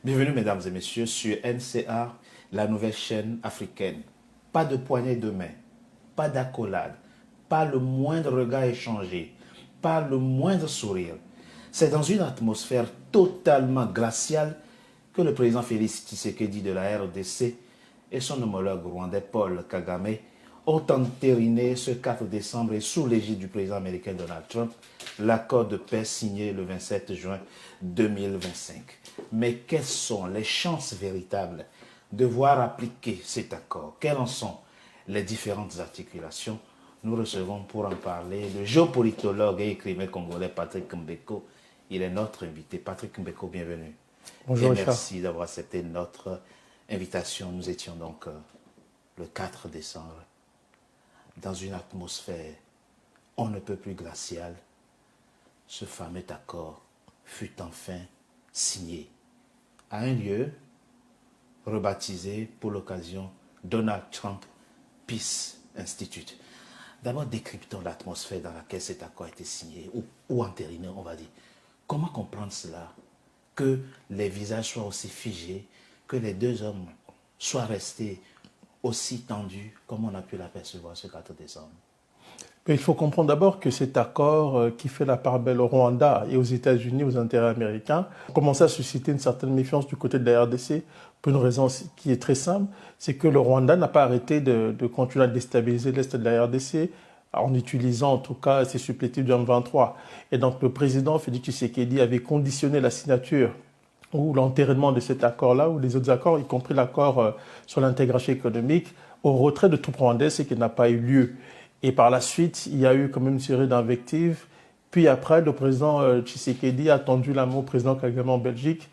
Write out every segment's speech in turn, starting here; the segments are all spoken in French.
Bienvenue, mesdames et messieurs, sur NCA, la nouvelle chaîne africaine. Pas de poignée de main, pas d'accolade, pas le moindre regard échangé, pas le moindre sourire. C'est dans une atmosphère totalement glaciale que le président Félix Tshisekedi de la RDC et son homologue rwandais Paul Kagame ont entériné ce 4 décembre et sous l'égide du président américain Donald Trump l'accord de paix signé le 27 juin 2025. Mais quelles sont les chances véritables de voir appliquer cet accord? Quelles en sont les différentes articulations? Nous recevons pour en parler le géopolitologue et écrivain congolais Patrick Mbeko. Il est notre invité. Patrick Mbeko, bienvenue. Bonjour, et merci d'avoir accepté notre invitation. Nous étions donc le 4 décembre dans une atmosphère on ne peut plus glaciale. Ce fameux accord fut enfin signé à un lieu rebaptisé pour l'occasion Donald Trump Peace Institute. D'abord, décryptons l'atmosphère dans laquelle cet accord a été signé, ou entériné, on va dire. Comment comprendre cela? Que les visages soient aussi figés, que les deux hommes soient restés aussi tendus comme on a pu l'apercevoir ce 4 décembre. Mais il faut comprendre d'abord que cet accord qui fait la part belle au Rwanda et aux États-Unis, aux intérêts américains, commence à susciter une certaine méfiance du côté de la RDC pour une raison qui est très simple, c'est que le Rwanda n'a pas arrêté de continuer à déstabiliser l'Est de la RDC en utilisant en tout cas ses supplétifs du M23. Et donc le président Félix Tshisekedi avait conditionné la signature ou l'entérinement de cet accord-là, ou les autres accords, y compris l'accord sur l'intégration économique, au retrait de troupes rwandaises, ce qui n'a pas eu lieu. Et par la suite, il y a eu quand même une série d'invectives. Puis après, le président Tshisekedi a tendu la main au président Kagame en Belgique.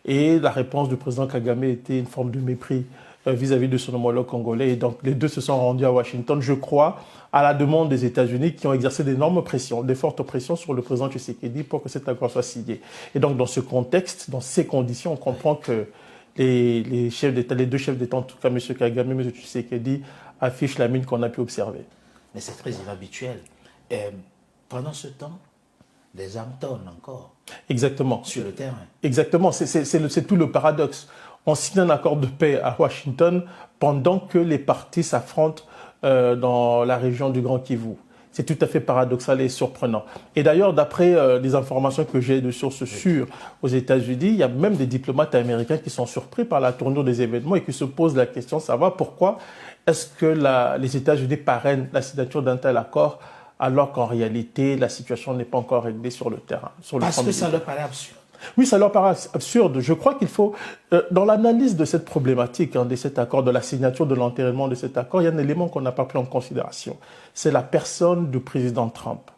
Et la réponse du président Kagame était une forme de mépris vis-à-vis de son homologue congolais. Et donc, les deux se sont rendus à Washington, je crois, à la demande des États-Unis qui ont exercé d'énormes pressions, de fortes pressions sur le président Tshisekedi pour que cet accord soit signé. Et donc, dans ce contexte, dans ces conditions, on comprend que les deux chefs d'État, en tout cas M. Kagame et M. Tshisekedi, affichent la mine qu'on a pu observer. Mais c'est très inhabituel. Pendant ce temps, les armes tournent encore. Exactement. Sur le terrain. Exactement. C'est tout le paradoxe. On signe un accord de paix à Washington pendant que les partis s'affrontent dans la région du Grand Kivu. C'est tout à fait paradoxal et surprenant. Et d'ailleurs, d'après les informations que j'ai de sources sûres aux États-Unis, il y a même des diplomates américains qui sont surpris par la tournure des événements et qui se posent la question de savoir pourquoi est-ce que les États-Unis parrainent la signature d'un tel accord alors qu'en réalité, la situation n'est pas encore réglée sur le terrain. Parce que ça leur paraît absurde. Oui, ça leur paraît absurde. Je crois qu'il faut, dans l'analyse de cette problématique, de cet accord, de la signature, de l'entérinement de cet accord, il y a un élément qu'on n'a pas pris en considération. C'est la personne du président Trump.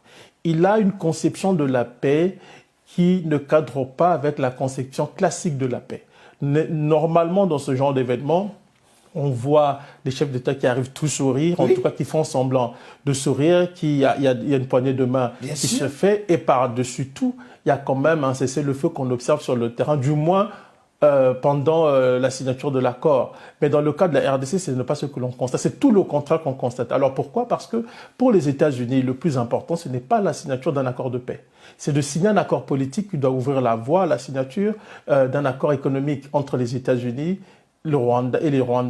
Il a une conception de la paix qui ne cadre pas avec la conception classique de la paix. Normalement, dans ce genre d'événement, on voit des chefs d'État qui arrivent tout sourire, en tout cas qui font semblant de sourire, il y a une poignée de main qui se fait, et par-dessus tout, il y a quand même un cessez-le-feu qu'on observe sur le terrain, du moins pendant la signature de l'accord. Mais dans le cas de la RDC, ce n'est pas ce que l'on constate, c'est tout le contraire qu'on constate. Alors pourquoi? Parce que pour les États-Unis, le plus important, ce n'est pas la signature d'un accord de paix. C'est de signer un accord politique qui doit ouvrir la voie à la signature d'un accord économique entre les États-Unis, le Rwanda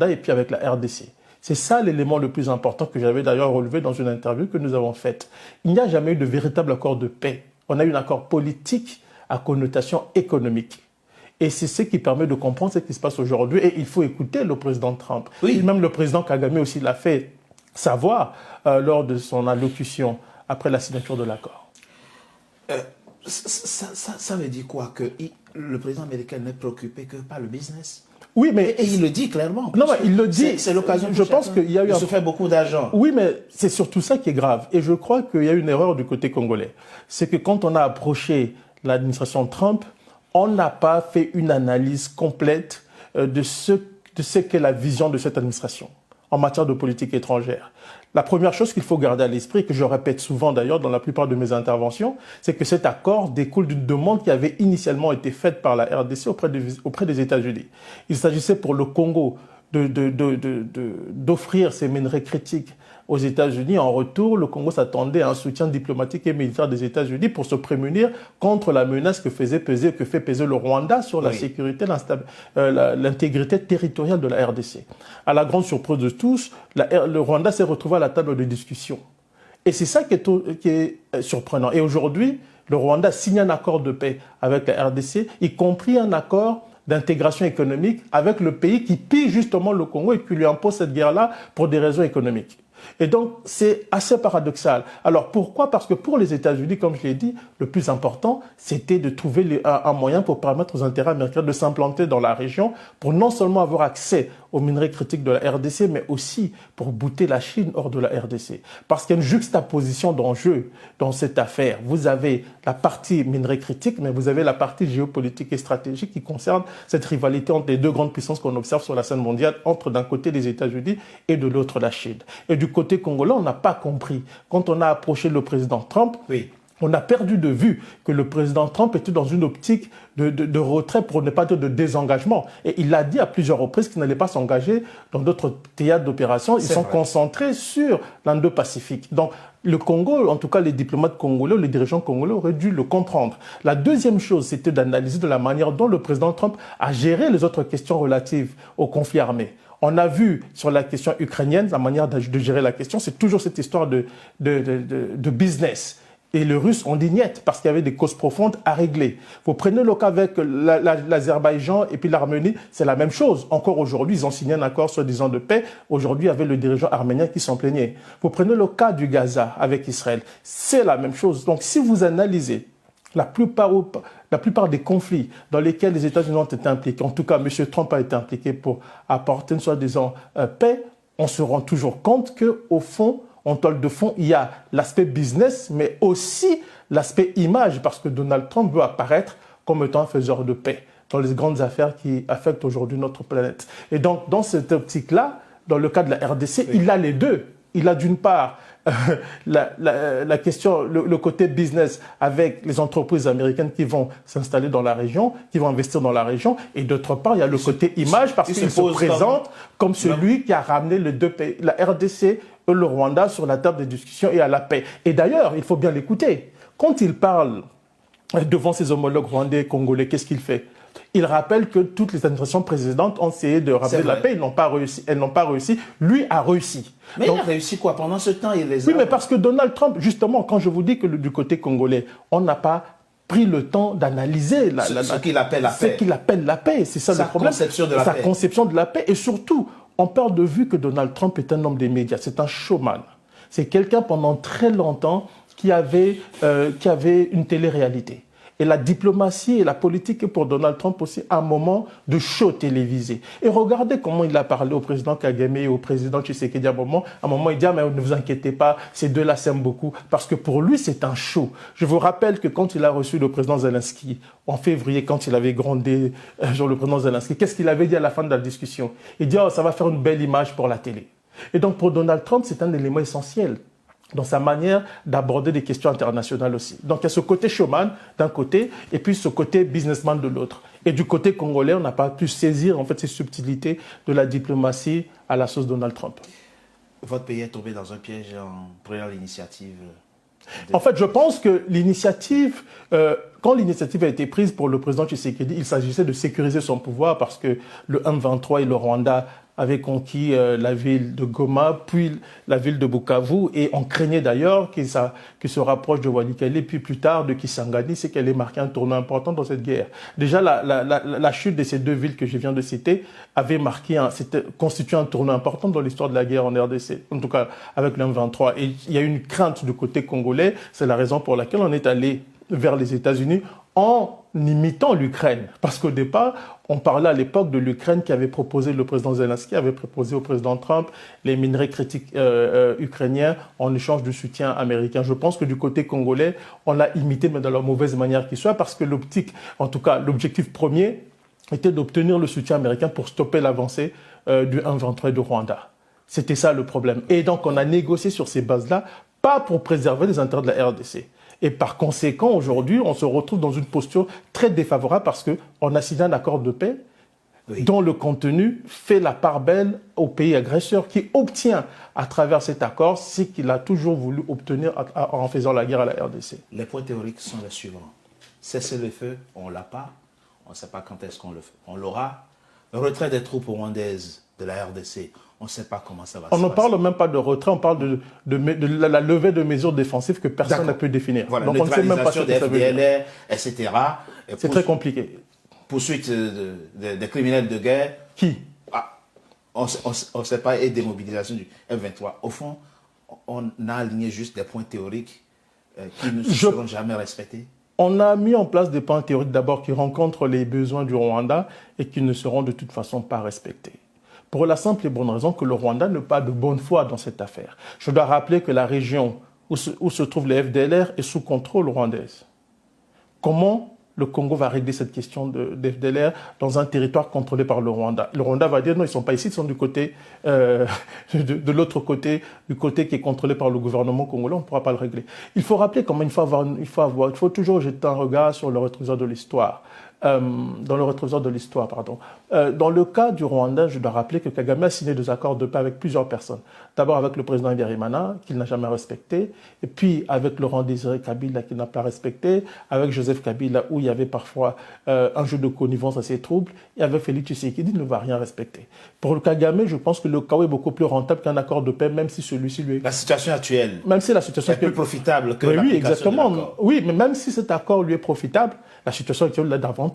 et puis avec la RDC. C'est ça l'élément le plus important que j'avais d'ailleurs relevé dans une interview que nous avons faite. Il n'y a jamais eu de véritable accord de paix. On a eu un accord politique à connotation économique. Et c'est ce qui permet de comprendre ce qui se passe aujourd'hui. Et il faut écouter le président Trump. Oui. Et même le président Kagame aussi l'a fait savoir lors de son allocution après la signature de l'accord. Ça veut dire quoi? Que le président américain n'est préoccupé que par le business? Oui, mais... Et il le dit clairement. Non, mais il le dit. C'est l'occasion je pense qu'il y a eu de se faire beaucoup d'argent. Oui, mais c'est surtout ça qui est grave. Et je crois qu'il y a une erreur du côté congolais. C'est que quand on a approché l'administration Trump, on n'a pas fait une analyse complète de ce qu'est la vision de cette administration en matière de politique étrangère. La première chose qu'il faut garder à l'esprit, et que je répète souvent d'ailleurs dans la plupart de mes interventions, c'est que cet accord découle d'une demande qui avait initialement été faite par la RDC auprès des États-Unis. Il s'agissait pour le Congo d'offrir ces minerais critiques aux États-Unis. En retour, le Congo s'attendait à un soutien diplomatique et militaire des États-Unis pour se prémunir contre la menace que fait peser le Rwanda sur la sécurité, l'intégrité territoriale de la RDC. À la grande surprise de tous, le Rwanda s'est retrouvé à la table de discussion. Et c'est ça qui est surprenant. Et aujourd'hui, le Rwanda signe un accord de paix avec la RDC, y compris un accord d'intégration économique avec le pays qui pille justement le Congo et qui lui impose cette guerre-là pour des raisons économiques. Et donc, c'est assez paradoxal. Alors, pourquoi? Parce que pour les États-Unis, comme je l'ai dit, le plus important, c'était de trouver un moyen pour permettre aux intérêts américains de s'implanter dans la région, pour non seulement avoir accès aux minerais critiques de la RDC, mais aussi pour bouter la Chine hors de la RDC. Parce qu'il y a une juxtaposition d'enjeux dans cette affaire. Vous avez la partie minerais critiques, mais vous avez la partie géopolitique et stratégique qui concerne cette rivalité entre les deux grandes puissances qu'on observe sur la scène mondiale, entre d'un côté les États-Unis et de l'autre la Chine. Et du côté congolais, on n'a pas compris. Quand on a approché le président Trump, on a perdu de vue que le président Trump était dans une optique de retrait, pour ne pas dire de désengagement. Et il a dit à plusieurs reprises qu'il n'allait pas s'engager dans d'autres théâtres d'opération. Ils sont concentrés sur l'Indo-Pacifique. Donc, le Congo, en tout cas les diplomates congolais, les dirigeants congolais auraient dû le comprendre. La deuxième chose, c'était d'analyser de la manière dont le président Trump a géré les autres questions relatives au conflit armé. On a vu sur la question ukrainienne, la manière de gérer la question, c'est toujours cette histoire de business. Et les Russes ont dit niet parce qu'il y avait des causes profondes à régler. Vous prenez le cas avec l'Azerbaïdjan et puis l'Arménie, c'est la même chose. Encore aujourd'hui, ils ont signé un accord soi-disant de paix. Aujourd'hui, il y avait le dirigeant arménien qui s'en plaignait. Vous prenez le cas du Gaza avec Israël, c'est la même chose. Donc si vous analysez la plupart des conflits dans lesquels les États-Unis ont été impliqués, en tout cas M. Trump a été impliqué pour apporter une soi-disant paix, on se rend toujours compte qu'au fond, en toile de fond, il y a l'aspect business, mais aussi l'aspect image, parce que Donald Trump veut apparaître comme étant un faiseur de paix dans les grandes affaires qui affectent aujourd'hui notre planète. Et donc, dans cette optique-là, dans le cas de la RDC, il a les deux. Il a d'une part la question, le côté business avec les entreprises américaines qui vont s'installer dans la région, qui vont investir dans la région, et d'autre part, il y a le côté image parce qu'il se présente comme celui qui a ramené les deux pays, la RDC et le Rwanda, sur la table des discussions et à la paix. Et d'ailleurs, il faut bien l'écouter. Quand il parle devant ses homologues rwandais et congolais, qu'est-ce qu'il fait? Il rappelle que toutes les administrations précédentes ont essayé de ramener la paix, elles n'ont pas réussi. Lui a réussi. Mais donc, il a réussi quoi? Pendant ce temps, il les a... Oui, mais parce que Donald Trump, justement, quand je vous dis que du côté congolais, on n'a pas pris le temps d'analyser ce qu'il appelle la paix. Ce qu'il appelle la paix, c'est ça le problème. Sa conception de la paix. Et surtout, on perd de vue que Donald Trump est un homme des médias, c'est un showman. C'est quelqu'un pendant très longtemps qui avait une télé-réalité. Et la diplomatie et la politique est pour Donald Trump aussi un moment de show télévisé. Et regardez comment il a parlé au président Kagame et au président Tshisekedi à un moment. À un moment, il dit « Ah, mais ne vous inquiétez pas, ces deux-là s'aiment beaucoup. » Parce que pour lui, c'est un show. Je vous rappelle que quand il a reçu le président Zelensky, en février, quand il avait grondé sur le président Zelensky, qu'est-ce qu'il avait dit à la fin de la discussion? Il dit « Oh, ça va faire une belle image pour la télé. » Et donc, pour Donald Trump, c'est un élément essentiel dans sa manière d'aborder des questions internationales aussi. Donc il y a ce côté showman d'un côté et puis ce côté businessman de l'autre. Et du côté congolais, on n'a pas pu saisir en fait ces subtilités de la diplomatie à la sauce Donald Trump. Votre pays est tombé dans un piège en prenant l'initiative. En fait, je pense que l'initiative, quand l'initiative a été prise pour le président Tshisekedi, il s'agissait de sécuriser son pouvoir parce que le M23 et le Rwanda avaient conquis la ville de Goma, puis la ville de Bukavu, et on craignait d'ailleurs qu'il se rapproche de Walikale, puis plus tard de Kisangani, c'est qu'elle ait marqué un tournant important dans cette guerre. Déjà, la chute de ces deux villes que je viens de citer avait constitué un tournant important dans l'histoire de la guerre en RDC, en tout cas avec le M23. Et il y a une crainte du côté congolais, c'est la raison pour laquelle on est allé vers les États-Unis en imitant l'Ukraine. Parce qu'au départ, on parlait à l'époque de l'Ukraine qui avait proposé, le président Zelensky avait proposé au président Trump les minerais critiques ukrainiens en échange du soutien américain. Je pense que du côté congolais, on l'a imité, mais dans la mauvaise manière qui soit, parce que en tout cas, l'objectif premier était d'obtenir le soutien américain pour stopper l'avancée du M23 de Rwanda. C'était ça le problème. Et donc, on a négocié sur ces bases-là, pas pour préserver les intérêts de la RDC. Et par conséquent, aujourd'hui, on se retrouve dans une posture très défavorable parce qu'on a signé un accord de paix dont le contenu fait la part belle au pays agresseur qui obtient à travers cet accord ce qu'il a toujours voulu obtenir en faisant la guerre à la RDC. Les points théoriques sont les suivants. Cesser le feu, on ne l'a pas. On ne sait pas quand est-ce qu'on le fait. On l'aura. Le retrait des troupes rwandaises de la RDC, on ne sait pas comment ça va se passer. On ne parle même pas de retrait, on parle de la levée de mesures défensives que personne n'a pu définir. Voilà, donc on ne sait même pas ce que des ça veut dire. FDLR, etc. C'est très compliqué. Poursuite des criminels de guerre. Qui? On ne sait pas, et démobilisation du F-23. Au fond, on a aligné juste des points théoriques qui ne seront jamais respectés. On a mis en place des points théoriques d'abord qui rencontrent les besoins du Rwanda et qui ne seront de toute façon pas respectés. Pour la simple et bonne raison que le Rwanda n'a pas de bonne foi dans cette affaire. Je dois rappeler que la région où se trouvent les FDLR est sous contrôle rwandaise. Comment le Congo va régler cette question des FDLR dans un territoire contrôlé par le Rwanda? Le Rwanda va dire non, ils ne sont pas ici, ils sont du côté, de l'autre côté, du côté qui est contrôlé par le gouvernement congolais, on ne pourra pas le régler. Il faut rappeler comment il faut toujours jeter un regard sur le rétroviseur de l'histoire. Dans le rétroviseur de l'histoire, pardon. Dans le cas du Rwanda, je dois rappeler que Kagame a signé des accords de paix avec plusieurs personnes. D'abord avec le président Habyarimana, qu'il n'a jamais respecté, et puis avec Laurent Désiré Kabila, qu'il n'a pas respecté, avec Joseph Kabila, où il y avait parfois un jeu de connivence assez trouble, et avec Félix Tshisekedi, il ne va rien respecter. Pour le Kagame, je pense que le chaos est beaucoup plus rentable qu'un accord de paix, même si celui-ci lui est... La situation actuelle même si la situation est plus profitable que oui, l'application exactement. de l'accord. Oui, mais même si cet accord lui est profitable, la situation actuelle l'est davantage.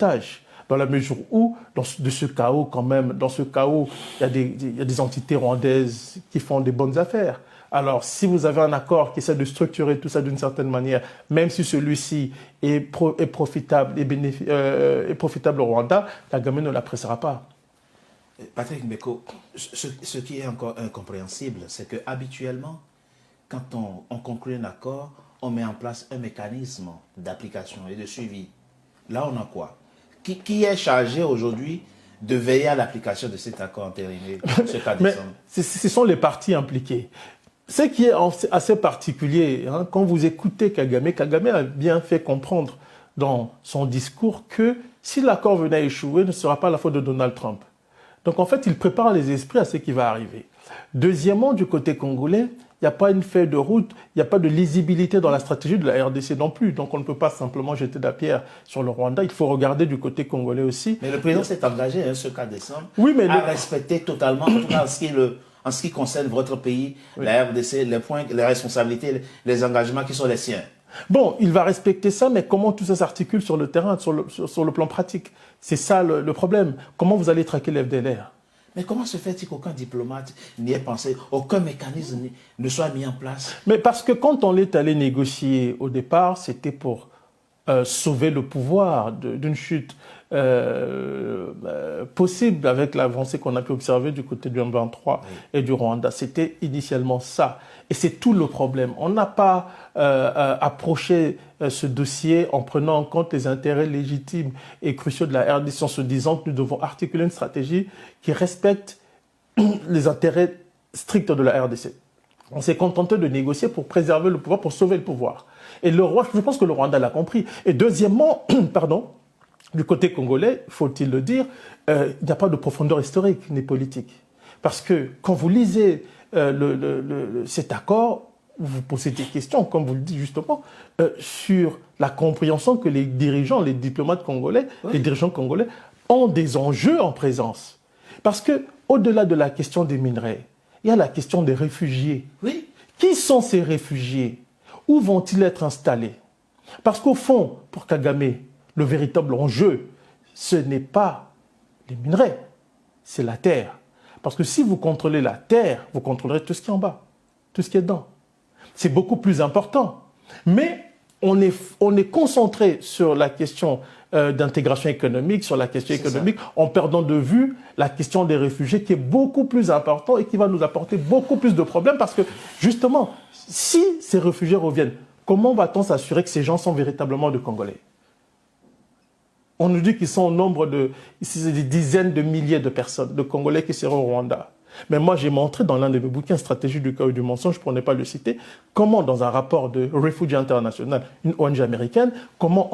Dans la mesure où, dans ce chaos quand même, dans ce chaos, il y a des entités rwandaises qui font des bonnes affaires. Alors, si vous avez un accord qui essaie de structurer tout ça d'une certaine manière, même si celui-ci est profitable est profitable au Rwanda, Kagame ne l'appréciera pas. Patrick Mbeko, ce qui est encore incompréhensible, c'est que habituellement, quand on conclut un accord, on met en place un mécanisme d'application et de suivi. Là, on a quoi? Qui est chargé aujourd'hui de veiller à l'application de cet accord entériné ce 4 Mais décembre? ce sont les parties impliquées. Ce qui est assez particulier, hein, quand vous écoutez Kagame, Kagame a bien fait comprendre dans son discours que si l'accord venait à échouer, ce ne sera pas la faute de Donald Trump. Donc en fait, il prépare les esprits à ce qui va arriver. Deuxièmement, du côté congolais, il n'y a pas une feuille de route, il n'y a pas de lisibilité dans la stratégie de la RDC non plus. Donc on ne peut pas simplement jeter de la pierre sur le Rwanda, il faut regarder du côté congolais aussi. Mais le président s'est engagé, hein, ce 4 décembre, à respecter totalement, en tout cas en ce qui concerne votre pays, la RDC, les points, les responsabilités, les engagements qui sont les siens. Bon, il va respecter ça, mais comment tout ça s'articule sur le terrain, sur le plan pratique? C'est ça le problème. Comment vous allez traquer les FDLR? Mais comment se fait-il qu'aucun diplomate n'y ait pensé, aucun mécanisme ne soit mis en place? Mais parce que quand on est allé négocier au départ, c'était pour sauver le pouvoir d'une chute possible avec l'avancée qu'on a pu observer du côté du M23 et du Rwanda. C'était initialement ça. Et c'est tout le problème. On n'a pas approché ce dossier en prenant en compte les intérêts légitimes et cruciaux de la RDC, en se disant que nous devons articuler une stratégie qui respecte les intérêts stricts de la RDC. On s'est contenté de négocier pour préserver le pouvoir, pour sauver le pouvoir. Et je pense que le Rwanda l'a compris. Et deuxièmement, pardon, du côté congolais, faut-il le dire, il n'y a pas de profondeur historique ni politique. Parce que quand vous lisez cet accord, vous posez des questions, comme vous le dites justement, sur la compréhension que les dirigeants, les diplomates congolais, les dirigeants congolais ont des enjeux en présence. Parce que au-delà de la question des minerais, il y a la question des réfugiés. Oui. Qui sont ces réfugiés? Où vont-ils être installés? Parce qu'au fond, pour Kagame, le véritable enjeu, ce n'est pas les minerais, c'est la terre. Parce que si vous contrôlez la terre, vous contrôlerez tout ce qui est en bas, tout ce qui est dedans. C'est beaucoup plus important. Mais on est concentré sur la question d'intégration économique, sur la question économique, en perdant de vue la question des réfugiés qui est beaucoup plus important et qui va nous apporter beaucoup plus de problèmes parce que, justement, si ces réfugiés reviennent, comment va-t-on s'assurer que ces gens sont véritablement des Congolais? On nous dit qu'ils sont au nombre de des dizaines de milliers de personnes, de Congolais qui seraient au Rwanda. Mais moi, j'ai montré dans l'un de mes bouquins, Stratégie du chaos et du mensonge, pour ne pas le citer, comment dans un rapport de Refugee International, une ONG américaine, comment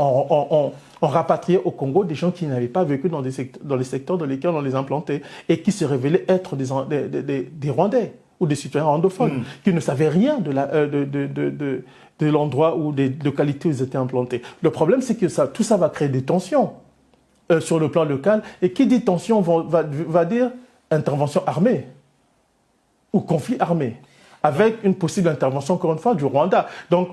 on rapatriait au Congo des gens qui n'avaient pas vécu dans les secteurs dans lesquels on les implantait et qui se révélaient être des Rwandais ou des citoyens rwandophones, qui ne savaient rien de l'endroit ou des localités où ils étaient implantés. Le problème, c'est que tout ça va créer des tensions sur le plan local. Et qui dit tension va dire intervention armée ou conflit armé, avec une possible intervention, encore une fois, du Rwanda. Donc,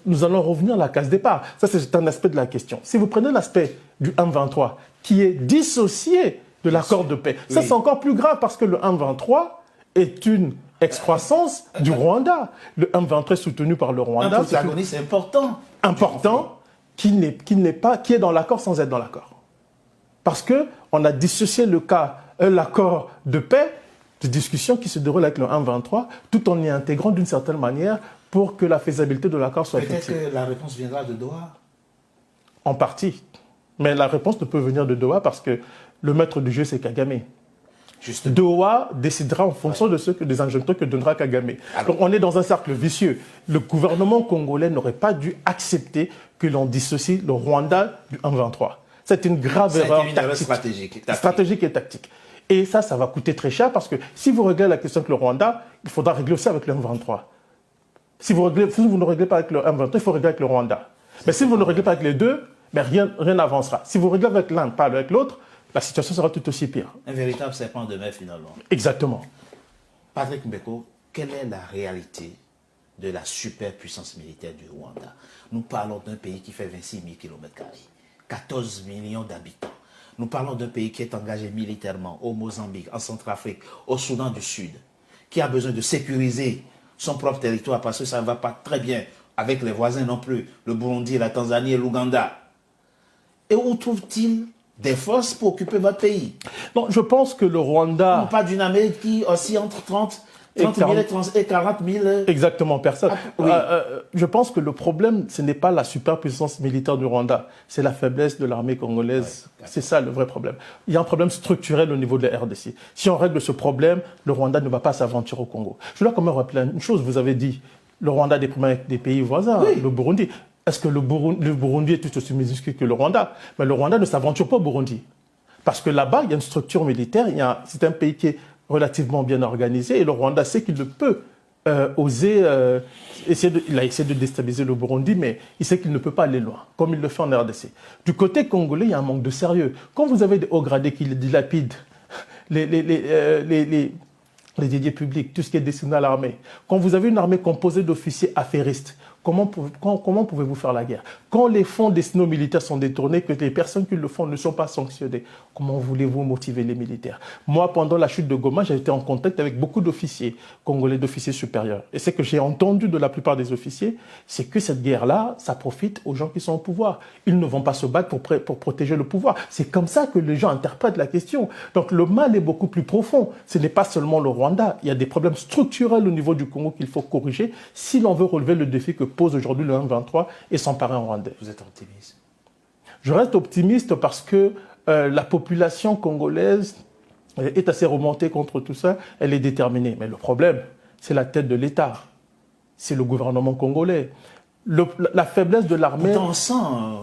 nous allons revenir à la case départ. Ça, c'est un aspect de la question. Si vous prenez l'aspect du M23, qui est dissocié de l'accord de paix, ça, c'est encore plus grave parce que le M23 est une excroissance du Rwanda. Le M23 est soutenu par le Rwanda. Un protagoniste important. Important, qui est dans l'accord sans être dans l'accord. Parce qu'on a dissocié l'accord de paix de discussions qui se déroulent avec le 1-23, tout en y intégrant d'une certaine manière pour que la faisabilité de l'accord soit effective. Peut-être que la réponse viendra de Doha. En partie. Mais la réponse ne peut venir de Doha parce que le maître du jeu, c'est Kagame. Justement. Doha décidera en fonction des injonctions que donnera Kagame. Donc on est dans un cercle vicieux. Le gouvernement congolais n'aurait pas dû accepter que l'on dissocie le Rwanda du 1-23. C'est une grave erreur stratégique et tactique. Et ça va coûter très cher parce que si vous réglez la question avec le Rwanda, il faudra régler aussi avec le M23. Si vous ne réglez pas avec le M23, il faut régler avec le Rwanda. Mais si vous ne réglez pas avec les deux, mais rien n'avancera. Si vous réglez avec l'un, pas avec l'autre, la situation sera tout aussi pire. Un véritable serpent de mer finalement. Exactement. Patrick Mbeko, quelle est la réalité de la superpuissance militaire du Rwanda? Nous parlons d'un pays qui fait 26 000 km², 14 millions d'habitants. Nous parlons d'un pays qui est engagé militairement au Mozambique, en Centrafrique, au Soudan du Sud, qui a besoin de sécuriser son propre territoire parce que ça ne va pas très bien avec les voisins non plus, le Burundi, la Tanzanie et l'Ouganda. Et où trouve-t-il des forces pour occuper votre pays? Non, je pense que le Rwanda... On parle d'une Amérique qui aussi entre 30 000 et 40 000... Exactement, personne. Oui. Je pense que le problème, ce n'est pas la superpuissance militaire du Rwanda, c'est la faiblesse de l'armée congolaise. Ouais, c'est ça le vrai problème. Il y a un problème structurel au niveau de la RDC. Si on règle ce problème, le Rwanda ne va pas s'aventurer au Congo. Je dois quand même rappeler une chose, vous avez dit, le Rwanda dépend avec des pays voisins, oui. Le Burundi. Est-ce que le Burundi est tout aussi minuscule que le Rwanda? Mais le Rwanda ne s'aventure pas au Burundi. Parce que là-bas, il y a une structure militaire, c'est un pays qui est relativement bien organisé, et le Rwanda sait qu'il ne peut il a essayé de déstabiliser le Burundi, mais il sait qu'il ne peut pas aller loin, comme il le fait en RDC. Du côté congolais, il y a un manque de sérieux. Quand vous avez des hauts gradés qui dilapident les dédiés publics, tout ce qui est destiné à l'armée, quand vous avez une armée composée d'officiers affairistes, comment pouvez-vous faire la guerre? Quand les fonds destinés aux militaires sont détournés, que les personnes qui le font ne sont pas sanctionnées, comment voulez-vous motiver les militaires? Moi, pendant la chute de Goma, j'ai été en contact avec beaucoup d'officiers congolais, d'officiers supérieurs. Et ce que j'ai entendu de la plupart des officiers, c'est que cette guerre-là, ça profite aux gens qui sont au pouvoir. Ils ne vont pas se battre pour protéger le pouvoir. C'est comme ça que les gens interprètent la question. Donc le mal est beaucoup plus profond. Ce n'est pas seulement le Rwanda. Il y a des problèmes structurels au niveau du Congo qu'il faut corriger si l'on veut relever le défi que pose aujourd'hui le 1-23 et s'emparer en Rwandais. Vous êtes optimiste? Je reste optimiste parce que la population congolaise est assez remontée contre tout ça, elle est déterminée. Mais le problème, c'est la tête de l'État, c'est le gouvernement congolais. La faiblesse de l'armée... On sent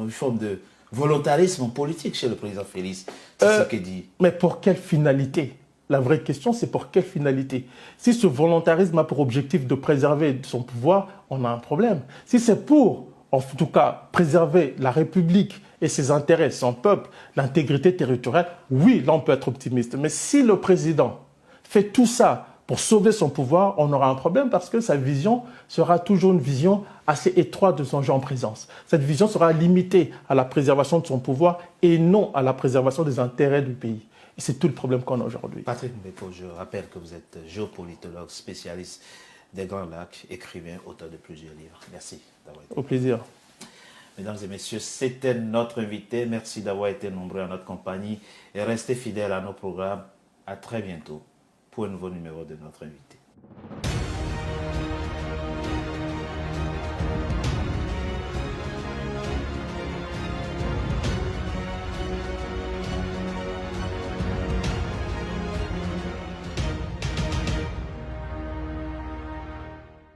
une forme de volontarisme politique chez le président Félix, c'est ce qu'il dit. Mais pour quelle finalité? La vraie question, c'est pour quelle finalité? Si ce volontarisme a pour objectif de préserver son pouvoir, on a un problème. Si c'est pour, en tout cas, préserver la République et ses intérêts, son peuple, l'intégrité territoriale, oui, là, on peut être optimiste. Mais si le président fait tout ça pour sauver son pouvoir, on aura un problème parce que sa vision sera toujours une vision assez étroite de son jeu en présence. Cette vision sera limitée à la préservation de son pouvoir et non à la préservation des intérêts du pays. Et c'est tout le problème qu'on a aujourd'hui. Patrick Mbeko, je rappelle que vous êtes géopolitologue, spécialiste des Grands Lacs, écrivain, auteur de plusieurs livres. Merci d'avoir été là. Au plaisir. Mesdames et messieurs, c'était notre invité. Merci d'avoir été nombreux à notre compagnie et restez fidèles à nos programmes. À très bientôt pour un nouveau numéro de notre invité.